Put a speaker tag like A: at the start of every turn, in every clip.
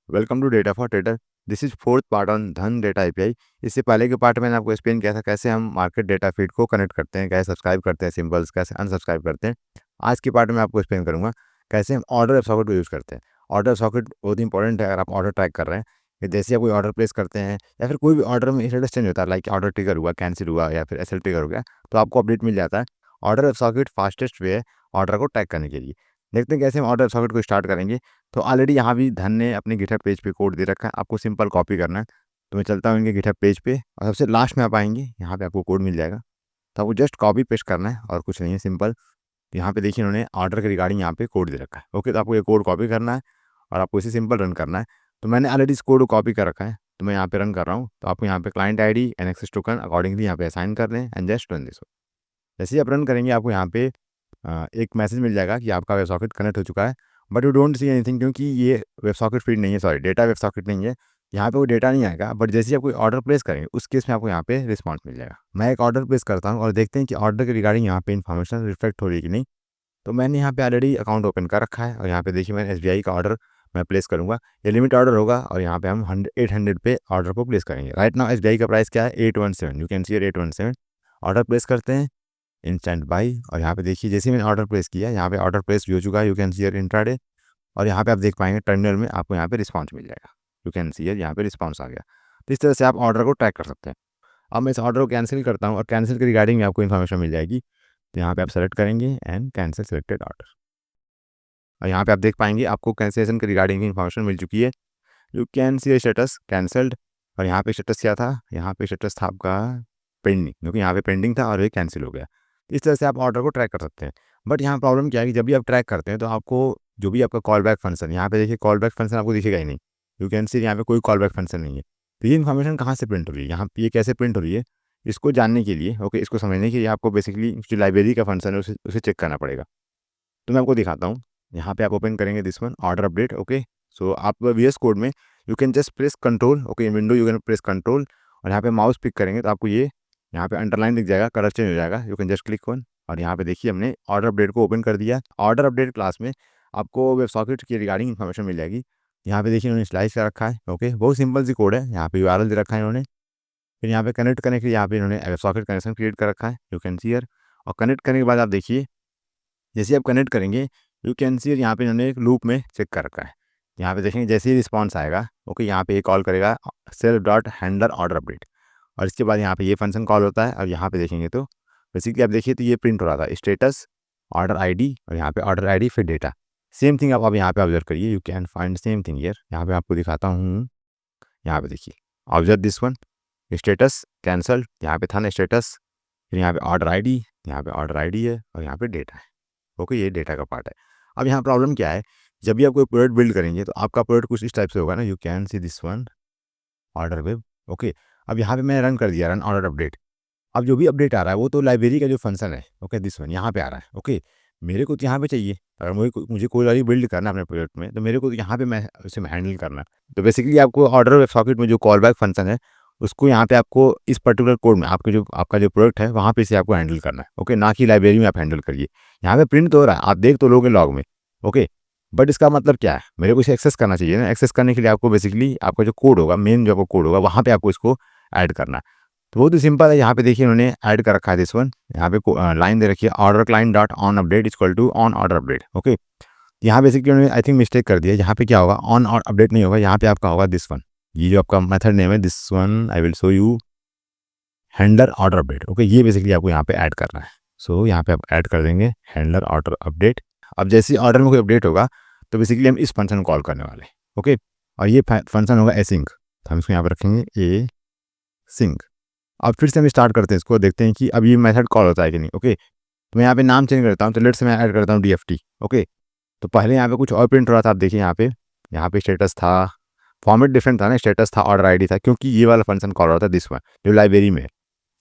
A: Welcome to data for trader. This is fourth part on Dhan data API. इससे पहले के part में मैंने आपको एक्सप्लेन किया था कैसे हम मार्केट डेटा फीड को कनेक्ट करते हैं, कैसे सब्सक्राइब करते हैं सिंबल्स, कैसे अनसब्सक्राइब करते हैं। आज के पार्ट में आपको एक्सप्लेन करूंगा कैसे हम ऑर्डर सॉकेट को यूज़ करते हैं। ऑर्डर सॉकेट बहुत इंपॉर्टेंट है अगर आप ऑर्डर ट्रैक कर रहे हैं कि जैसे आप कोई ऑर्डर प्लेस करते हैं या फिर कोई भी ऑर्डर में स्टेटस चेंज होता है, लाइक ऑर्डर ट्रिगर हुआ, कैंसिल हुआ या फिर एसएल ट्रिगर हो गया, तो आपको अपडेट मिल जाता है। ऑर्डर सॉकेट फास्टेस्ट वे है ऑर्डर को ट्रैक करने के लिए। देखते हैं कैसे हम ऑर्डर सॉकेट को स्टार्ट करेंगे। तो ऑलरेडी यहाँ भी धन ने अपने गिटहब पेज पे कोड दे रखा है, आपको सिंपल कॉपी करना है। तो मैं चलता हूँ इनके गिटहब पेज पे और सबसे लास्ट में आप आएंगे, यहाँ पे आपको कोड मिल जाएगा। तो आपको जस्ट कॉपी पेस्ट करना है और कुछ नहीं है, सिंपल। यहाँ पे देखिए इन्होंने ऑर्डर के रिगार्डिंग यहाँ पे कोड दे रखा है। ओके, तो आपको ये कोड कॉपी करना है और आपको इसे सिंपल रन करना है। तो मैंने ऑलरेडी इस कोड को कॉपी कर रखा है, तो मैं यहाँ पे रन कर रहा हूँ। तो आपको यहाँ पे client ID and access token accordingly यहाँ पे असाइन कर लें एंड जस्ट रन दिस। जैसे ही आप रन करेंगे आपको यहाँ पे एक मैसेज मिल जाएगा कि आपका वेब सॉकेट कनेक्ट हो चुका है, but you don't see anything क्योंकि ये वेब सॉकेट फीड नहीं है, सॉरी डेटा वेब सॉकेट नहीं है। यहाँ पे वो डेटा नहीं आएगा, बट जैसे ही आप कोई ऑर्डर प्लेस करेंगे उस केस में आपको यहाँ पे रिस्पॉन्स मिल जाएगा। मैं एक ऑर्डर प्लेस करता हूँ और देखते हैं कि ऑर्डर के रिगार्डिंग यहाँ पे इन्फॉर्मेशन रिफ्लेक्ट हो रही है कि नहीं। तो मैंने यहाँ पे ऑलरेडी अकाउंट ओपन कर रखा है और यहाँ पे देखिए मैंने एसबीआई का ऑर्डर मैं प्लेस करूँगा। ये लिमिट ऑर्डर होगा और यहाँ पे हम 800 पे ऑर्डर को प्लेस करेंगे। राइट नाउ एसबीआई का प्राइस क्या है, 817। You can C 817। Order place करते हैं, इंस्टेंट बाई। और यहाँ पे देखिए जैसे मैंने ऑर्डर प्लेस किया, यहाँ पे ऑर्डर प्लेस भी हो चुका है, यू कैन सी इंट्राडे। और यहाँ पे आप देख पाएंगे टर्मिनल में आपको यहाँ पे रिस्पॉन्स मिल जाएगा, यू कैन सी यहाँ पे रिस्पॉन्स आ गया। तो इस तरह से आप ऑर्डर को ट्रैक कर सकते हैं। अब मैं इस ऑर्डर को कैंसिल करता हूँ और कैंसिल के रिगार्डिंग में आपको इन्फॉर्मेशन मिल जाएगी। तो यहाँ पे आप सेलेक्ट करेंगे एंड कैंसिल सेलेक्टेड ऑर्डर और यहाँ पे आप देख पाएंगे आपको कैंसिलेशन के रिगार्डिंग इन्फॉर्मेशन मिल चुकी है। You can see status cancelled. और यहाँ पे स्टेटस क्या था, यहाँ पे स्टेटस था आपका पेंडिंग, क्योंकि यहाँ पे पेंडिंग था और ये कैंसिल हो गया। इस तरह से आप ऑर्डर को ट्रैक कर सकते हैं। बट यहाँ प्रॉब्लम क्या है कि जब भी आप ट्रैक करते हैं तो आपको जो भी आपका कॉल बैक फंक्शन, यहाँ पे देखिए कॉल बैक फंक्शन आपको दिखेगा ही नहीं। यू कैन सी यहाँ पे कोई कॉल बैक फंक्शन नहीं है। तो ये इन्फॉर्मेशन कहाँ से प्रिंट हो रही है, यहाँ पे ये कैसे प्रिंट हो रही है, इसको जानने के लिए, ओके, इसको समझने के लिए आपको बेसिकली जो लाइब्रेरी का फंक्शन है उसे चेक करना पड़ेगा। तो मैं आपको दिखाता हूँ। यहाँ पे आप ओपन करेंगे this one order update. Okay, so आप वीएस कोड में you can just press control. Okay, in window you can press control और यहाँ पे माउस पिक करेंगे तो आपको ये यहाँ पे अंडरलाइन दिख जाएगा, कलर चेंज हो जाएगा। You can just click one और यहाँ पे देखिए हमने ऑर्डर अपडेट को ओपन कर दिया। ऑर्डर अपडेट क्लास में आपको वेब सॉकेट की रिगार्डिंग इन्फॉर्मेशन मिल जाएगी। यहाँ पे देखिए उन्होंने स्लाइस कर रखा है। ओके, बहुत सिंपल सी कोड है। यहाँ पे यूआरएल दे रखा है इन्होंने। फिर यहाँ पे कनेक्ट करने के लिए यहाँ पे इन्होंने वेब सॉकेट कनेक्शन क्रिएट कर रखा है, यू कैन सी हियर। और कनेक्ट करने के बाद आप देखिए जैसे आप कनेक्ट करेंगे यू कैन सी यहाँ पे इन्होंने एक लूप में चेक कर रखा है। यहाँ पे देखेंगे जैसे ही रिस्पॉन्स आएगा, ओके, यहाँ पे ये कॉल करेगा self dot handler order update और इसके बाद यहाँ पे ये फंक्शन कॉल होता है। और यहाँ पे देखेंगे तो बेसिकली आप देखिए तो ये प्रिंट हो रहा था स्टेटस ऑर्डर आईडी और यहाँ पे ऑर्डर आईडी फिर डेटा। सेम थिंग आप अब यहाँ पे ऑब्जर्व करिए, you can find same thing here. यहाँ पे आपको दिखाता हूँ। यहाँ पे देखिए observe this one status cancel, यहाँ पे था ना स्टेटस, फिर यहाँ पे ऑर्डर आईडी, यहाँ पे ऑर्डर आईडी है और यहाँ पे डेटा है। ओके, ये डेटा का पार्ट है। अब यहाँ प्रॉब्लम क्या है, जब भी आप कोई प्रोडक्ट बिल्ड करेंगे तो आपका प्रोडक्ट कुछ इस टाइप से होगा ना, you can see this one order web. Okay, अब यहाँ पे मैं रन कर दिया, रन ऑर्डर अपडेट। अब जो भी अपडेट आ रहा है वो तो लाइब्रेरी का जो फंक्शन है, ओके, दिस वन यहाँ पे आ रहा है। ओके, मेरे को तो यहाँ पे चाहिए, अगर मुझे कोई वाली बिल्ड करना है अपने प्रोजेक्ट में तो मेरे को तो यहाँ पे मैं उसे हैंडल करना है। तो बेसिकली आपको ऑर्डर सॉकेट में जो कॉल बैक फंक्शन है उसको यहाँ पे आपको इस पर्टिकुलर कोड में आपका जो प्रोडक्ट है वहाँ पे से आपको हैंडल करना है। ओके, ना कि लाइब्रेरी में आप हैंडल करिए। यहाँ पे प्रिंट तो हो रहा है, आप देख तो लोगे लॉग में। ओके, बट इसका मतलब क्या है, मेरे को इसे एक्सेस करना चाहिए ना। एक्सेस करने के लिए आपको बेसिकली आपका जो कोड होगा, मेन जो आपका कोड होगा वहाँ पे आपको इसको ऐड करना है। तो बहुत ही सिंपल है। यहाँ पे देखिए उन्होंने ऐड कर रखा है दिस वन, यहाँ पे लाइन दे रखी है order client dot on update equal to on order update. Okay, यहाँ बेसिकली उन्होंने आई थिंक मिस्टेक कर दिया। यहाँ पे क्या होगा, ऑन और अपडेट नहीं होगा, यहाँ पे आपका होगा दिस वन। ये जो आपका मेथड नेम है this one, I will show you handler order update. Okay, ये बेसिकली आपको यहाँ पे ऐड करना है। सो यहाँ पे आप ऐड कर देंगे हैंडलर ऑर्डर अपडेट। अब जैसे ऑर्डर में कोई अपडेट होगा तो बेसिकली हम इस फंक्शन कॉल करने वाले हैं। ओके, और ये फंक्शन होगा एसिंक, तो हम इसको यहाँ पे रखेंगे ए सिंक। अब फिर से हम स्टार्ट करते हैं इसको, देखते हैं कि अब ये मेथड कॉल होता है कि नहीं। ओके, तो मैं यहाँ पे नाम चेंज करता हूँ, तो लेट से मैं ऐड करता हूँ डीएफटी। ओके, तो पहले यहाँ पे कुछ और प्रिंट हो रहा था, आप देखिए यहाँ पे स्टेटस था, फॉर्मेट डिफरेंट था ना, स्टेटस था, ऑर्डर आईडी था, क्योंकि ये वाला फंक्शन कॉल हो रहा था दिस वन जो लाइब्रेरी में है।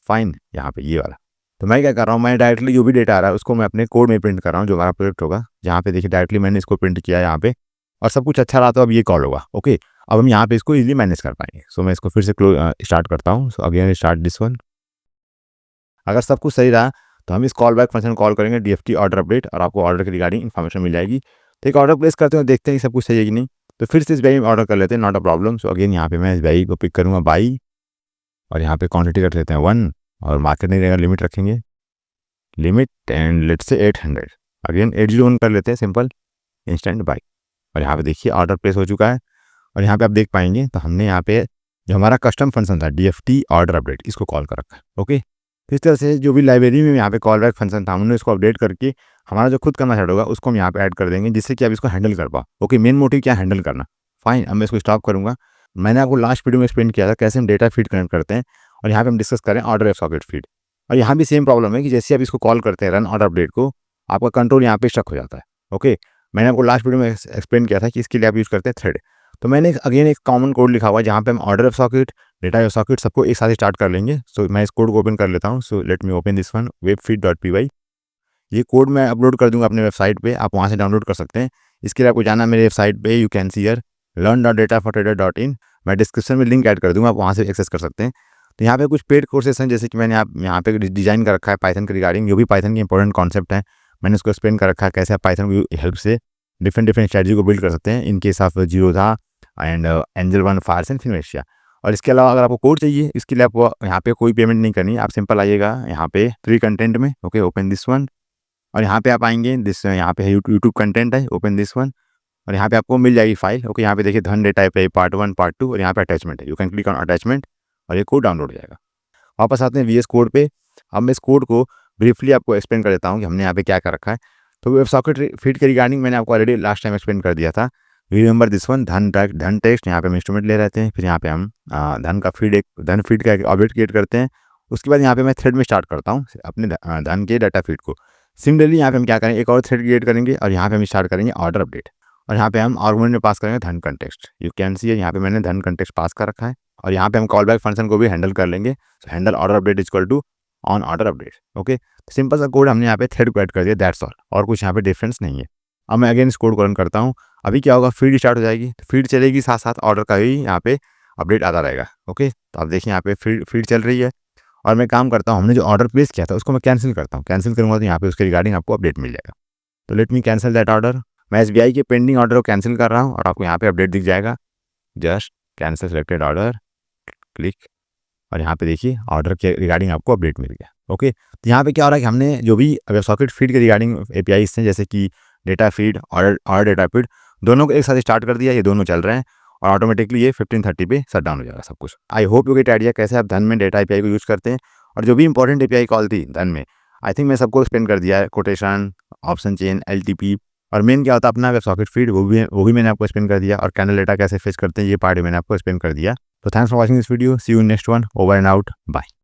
A: फाइन, यहाँ पे ये वाला। तो मैं क्या कर रहा हूँ, मैं डायरेक्टली जो भी डेटा आ रहा है उसको मैं अपने कोड में प्रिंट कर रहा हूँ जो हमारा प्रोडक्ट होगा। जहाँ पे देखिए डायरेक्टली मैंने इसको प्रिंट किया यहाँ पे और सब कुछ अच्छा रहा तो अब ये कॉल होगा। ओके, अब हम यहाँ पे इसको इजीली मैनेज कर पाएंगे। सो मैं इसको फिर से स्टार्ट करता हूँ। So again start this one. अगर सब कुछ सही रहा तो हम इस कॉल बैक फंक्शन कॉल करेंगे डीएफटी ऑर्डर अपडेट और आपको ऑर्डर के रिगार्डिंग इन्फॉर्मेशन मिल जाएगी। तो एक ऑर्डर प्लेस करते हैं, देखते हैं कि सब कुछ सही है कि नहीं। तो फिर से SBI में ऑर्डर कर लेते हैं, not a problem. So again यहाँ पे मैं SBI को पिक करूँगा बाई, और यहाँ पे क्वांटिटी रख लेते हैं 1, और मार्केट नहीं रहेगा, लिमिट रखेंगे, limit and let's say 800। Again 801 कर लेते हैं, सिंपल इंस्टेंट बाई। और यहाँ पे देखिए ऑर्डर प्लेस हो चुका है। और यहाँ पे आप देख पाएंगे तो हमने यहाँ पे जो हमारा कस्टम फंक्शन था DFT ऑर्डर अपडेट, इसको कॉल कर रखा है। ओके, तो इस तरह से जो भी लाइब्रेरी में यहाँ पे कॉल बैक फंक्शन था, हमने इसको अपडेट करके हमारा जो खुद करना स्टार्ट होगा उसको हम यहाँ पे ऐड कर देंगे, जिससे कि आप इसको हैंडल कर पाओ। ओके, मेन मोटिव क्या, हैंडल करना। फाइन, अब मैं इसको स्टॉप करूँगा। मैंने आपको लास्ट वीडियो में एक्सप्लेन किया था कैसे हम डेटा फीड कनेक्ट करते हैं, और यहाँ पे हम डिस्कस करें ऑर्डर सॉकेट फीड। और यहाँ भी सेम प्रॉब्लम है कि जैसे आप इसको कॉल करते हैं रन ऑर्डर अपडेट को, आपका कंट्रोल यहाँ पे स्टक हो जाता है। ओके, मैंने आपको लास्ट वीडियो में एक्सप्लेन किया था कि इसके लिए आप यूज़ करते हैं थ्रेड। तो मैंने अगेन एक कॉमन कोड लिखा हुआ है जहाँ पे हम order of socket, data of socket सबको एक साथ स्टार्ट कर लेंगे। सो मैं इस कोड को ओपन कर लेता हूँ। So let me open this one, webfeed.py। ये कोड मैं अपलोड कर दूंगा अपने वेबसाइट पे, आप वहाँ से डाउनलोड कर सकते हैं। इसके लिए आपको जाना मेरे वेबसाइट पे, you can see here learn.datafortrader.in। मैं डिस्क्रिप्शन में लिंक ऐड कर दूंगा, आप वहाँ से एक्सेस कर सकते हैं। तो यहाँ पे कुछ पेड कोर्सेस हैं, जैसे कि मैंने आप यहाँ पे डिजाइन कर रखा है पाइथन के रिगार्डिंग, जो भी पाइथन के इंपॉर्टेंट कॉन्सेप्ट हैं मैंने उसको एक्सप्लेन कर रखा है, कैसे आप पाइथन की हेल्प से डिफरेंट स्ट्रेटजी को बिल्ड कर सकते हैं in case of Zerodha and Angel One, Fyers and Finvasia. और इसके अलावा अगर आपको कोड चाहिए, इसके लिए आपको यहाँ पे कोई पेमेंट नहीं करनी है, आप सिंपल आइएगा यहाँ पे फ्री कंटेंट में। ओके, ओपन दिस वन, और यहाँ पे आप आएंगे दिस, यहाँ पे यूट्यूब कंटेंट है, ओपन दिस वन, और यहाँ पे आपको मिल जाएगी फाइल। ओके, यहाँ पे देखिए धन डेटा API पार्ट 1 पार्ट 2, और यहाँ पे अटैचमेंट है, you can click on attachment, और ये कोड डाउनलोड हो जाएगा। वापस आते हैं VS कोड पे। अब मैं इस कोड को ब्रीफली आपको एक्सप्लेन कर देता हूँ कि हमने यहाँ पे क्या कर रखा है। तो वेब सॉकेट फीड के रिगार्डिंग मैंने आपको ऑलरेडी लास्ट टाइम एक्सप्लेन कर दिया था। रिमेंबर दिस वन, धन टेक्स्ट, यहाँ पे हम इंस्ट्रूमेंट ले रहते हैं, फिर यहाँ पे हम धन का फीड, धन फीड का एक ऑब्जेक्ट क्रिएट करते हैं। उसके बाद यहाँ पे मैं थ्रेड में स्टार्ट करता हूँ अपने धन के डाटा फीड को। सिमिलरली यहाँ पे हम क्या करेंगे, एक और थ्रेड क्रिएट करेंगे, और यहाँ पे हम स्टार्ट करेंगे ऑर्डर अपडेट, और यहाँ पे हम आर्गुमेंट में पास करेंगे धन कंटेक्स्ट। यू कैन सी यहाँ पे मैंने धन कंटेक्स्ट पास कर रखा है, और यहाँ पे हम कॉल बैक फंक्शन को भी हैंडल कर लेंगे। So handle order update equal to on order update. Okay, simple सा कोड हमने यहाँ पे थ्रेड को ऐड कर दिया, दैट्स ऑल, और कुछ यहाँ पे डिफरेंस नहीं है। अब मैं अगेन इस कोड को रन करता हूँ। अभी क्या होगा, फीड स्टार्ट हो जाएगी, तो फीड चलेगी, साथ साथ ऑर्डर का भी यहाँ पे अपडेट आता रहेगा। ओके, तो आप देखिए यहाँ पे फीड चल रही है, और मैं काम करता हूँ, हमने जो ऑर्डर प्लेस किया था उसको मैं कैंसिल करता हूँ। कैंसिल करूँगा तो यहाँ पे उसके रिगार्डिंग आपको अपडेट मिल जाएगा। तो let me cancel that order. मैं SBI के पेंडिंग ऑर्डर को कैंसिल कर रहा हूँ, और आपको यहाँ पे अपडेट दिख जाएगा, just cancel selected order, click, और यहाँ पे देखिए ऑर्डर के रिगार्डिंग आपको अपडेट मिल गया। ओके, तो यहाँ पे क्या हो रहा है कि हमने जो भी वेब सॉकेट फीड के रिगार्डिंग APIs हैं, जैसे कि डेटा फीड और डेटा फीड, दोनों को एक साथ स्टार्ट कर दिया, ये दोनों चल रहे हैं, और ऑटोमेटिकली ये 1530 पे शट डाउन हो जाएगा सब कुछ। I hope you get idea कैसे आप धन में डेटा API को यूज़ करते हैं। और जो भी इंपॉर्टेंट API कॉल थी धन में, आई थिंक मैं सबको एक्सप्लेन कर दिया है, कोटेशन, ऑप्शन चेन, LTP, और मेन क्या होता है अपना वेब सॉकेट फीड, वो भी मैंने आपको एक्सप्लेन कर दिया, और कैंडल डेटा कैसे फेच करते हैं ये पार्ट मैंने आपको एक्सप्लेन कर दिया। So thanks for watching this video. See you in next one. Over and out. Bye.